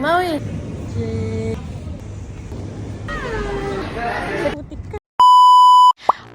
Maui.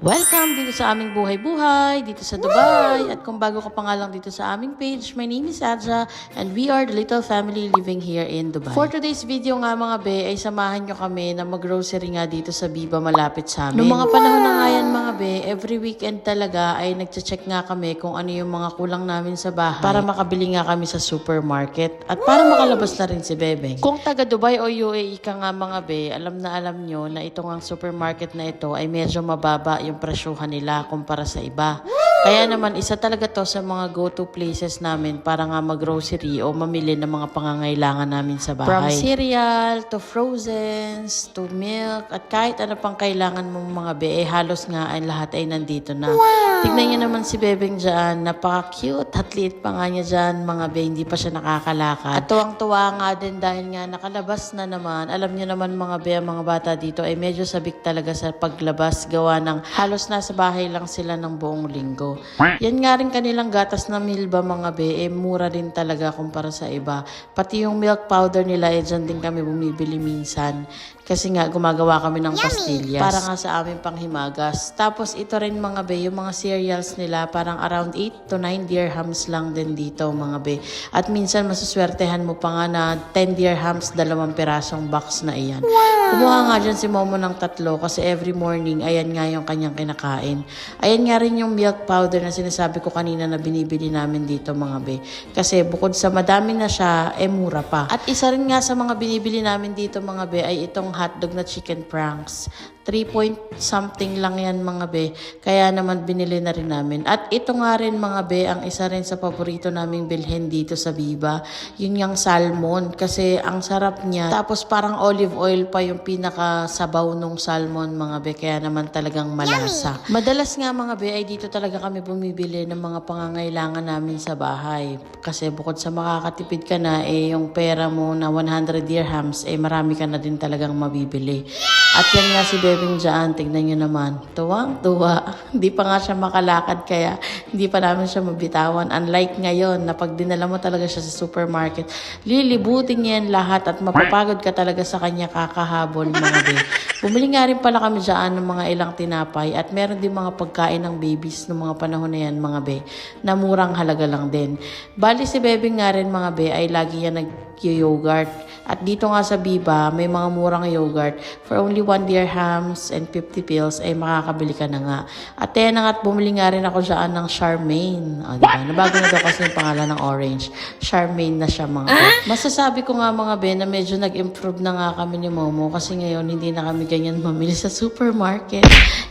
Welcome dito sa aming buhay-buhay, dito sa Dubai. At kung bago ka pa nga lang dito sa aming page, my name is Adja and we are the little family living here in Dubai. For today's video nga mga be, ay samahan nyo kami na mag-grocery nga dito sa Biba malapit sa amin. Noong mga panahon na nga yan mga be, every weekend talaga ay nagche-check nga kami kung ano yung mga kulang namin sa bahay para makabili nga kami sa supermarket at para makalabas na rin si Bebeng. Kung taga Dubai o UAE ka nga mga be, alam na alam nyo na itong ang supermarket na ito ay medyo mababa yung presyuhan nila kumpara sa iba. Kaya naman, isa talaga to sa mga go-to places namin para nga mag-grocery o mamili ng mga pangangailangan namin sa bahay. From cereal, to frozens, to milk, at kahit ano pang kailangan mong mga be, halos nga ay lahat ay nandito na. Wow! Tignan nyo naman si Bebeng dyan, napaka-cute, at liit pa nga niya dyan, mga be, hindi pa siya nakakalakad. At tuwang-tuwa nga din dahil nga nakalabas na naman. Alam nyo naman mga be, ang mga bata dito ay medyo sabik talaga sa paglabas, gawa ng halos nasa bahay lang sila ng buong linggo. Yan nga rin kanilang gatas na Milba mga be, mura din talaga kumpara sa iba. Pati yung milk powder nila, dyan din kami bumibili minsan. Kasi nga gumagawa kami ng pastillas para nga sa aming panghimagas. Tapos ito rin mga be, yung mga cereals nila parang around 8 to 9 dirhams lang din dito mga be. At minsan masuswertehan mo pa nga na 10 dirhams, 2 pirasong box na iyan. Wow! Kumuha nga dyan si Momo ng 3 kasi every morning, ayan nga yung kanyang kinakain. Ayan nga rin yung milk powder na sinasabi ko kanina na binibili namin dito mga be. Kasi bukod sa madami na siya, mura pa. At isa rin nga sa mga binibili namin dito mga be ay itong hotdog na chicken pranks. 3 point something lang yan mga be. Kaya naman binili na rin namin. At ito nga rin mga be, ang isa rin sa paborito naming bilhin dito sa Biba. Yun yung salmon. Kasi ang sarap niya. Tapos parang olive oil pa yung pinakasabaw nung salmon mga be. Kaya naman talagang malasa. Yummy! Madalas nga mga be ay dito talaga kami bumibili ng mga pangangailangan namin sa bahay. Kasi bukod sa makakatipid ka na, yung pera mo na 100 dirhams, marami ka na din talagang mabibili. At yan nga si Bebeng dyan, tignan nyo naman, tuwang-tuwa. Hindi pa nga siya makalakad kaya hindi pa namin siya mabitawan. Unlike ngayon na pag dinala mo talaga siya sa supermarket, lilibutin niya yan lahat at mapapagod ka talaga sa kanya kakahabol mga be. Bumili nga rin pala kami dyan ng mga ilang tinapay at meron din mga pagkain ng babies ng mga panahon na yan mga be, na murang halaga lang din. Bali si Bebeng nga rin mga be ay lagi yan nag-yogurt. At dito nga sa Biba, may mga murang yogurt. For only 1 dirhams and 50 pills, ay makakabili ka na nga. At yan nga, bumili nga rin ako dyan ng Charmaine. O, diba? Nabago na daw kasi yung pangalan ng orange. Charmaine na siya mga be. Masasabi ko nga mga be na medyo nag-improve na nga kami ni Momo kasi ngayon hindi na kami ganyan mamili sa supermarket.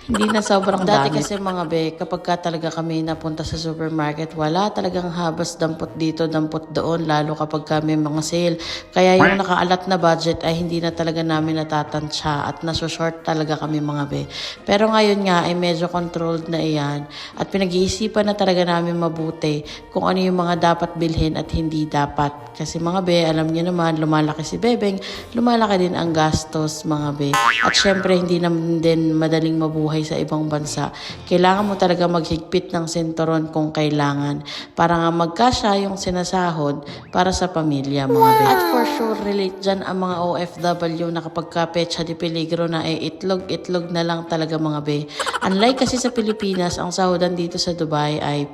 Hindi na sobrang dati kasi mga be, kapag ka talaga kami napunta sa supermarket, wala talagang habas dampot dito, dampot doon, lalo kapag kami mga sale. Kaya yung nakaalat na budget ay hindi na talaga namin natatansya at naso-short talaga kami mga be. Pero ngayon nga ay medyo controlled na iyan at pinag-iisipan na talaga namin mabuti kung ano yung mga dapat bilhin at hindi dapat. Kasi mga be, alam niyo naman, lumalaki si Bebeng, lumalaki din ang gastos mga be. At syempre hindi naman din madaling mabuhay sa ibang bansa. Kailangan mo talaga maghigpit ng sentoron kung kailangan para nga magkasya yung sinasahod para sa pamilya mga be. At for sure, relate dyan ang mga OFW na kapag pecha de peligro na itlog na lang talaga mga be. Unlike kasi sa Pilipinas, ang sahudan dito sa Dubai ay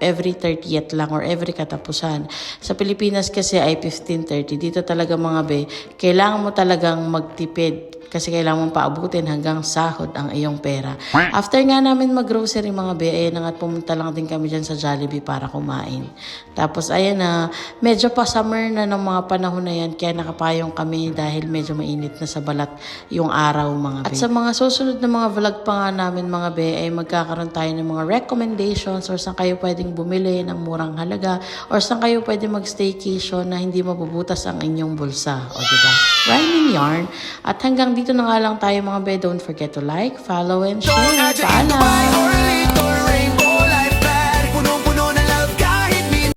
every 30th lang or every katapusan. Sa Pilipinas kasi ay 15:30. Dito talaga mga be, kailangan mo talagang magtipid kasi kailangan mong paabutin hanggang sahod ang iyong pera. After nga namin mag-grocery mga be, ayan na nga pumunta lang din kami dyan sa Jollibee para kumain. Tapos ayan na, medyo pa summer na ng mga panahon na yan kaya nakapayong kami dahil medyo mainit na sa balat yung araw mga be. At sa mga susunod na mga vlog pa nga namin mga be, ay magkakaroon tayo ng mga recommendations or saan kayo pwedeng bumili ng murang halaga or saan kayo pwedeng mag-staycation na hindi mabubutas ang inyong bulsa. O diba? Rhyming yarn. At hanggang dito na nga lang tayo mga be. Don't forget to like, follow, and share. Paalam!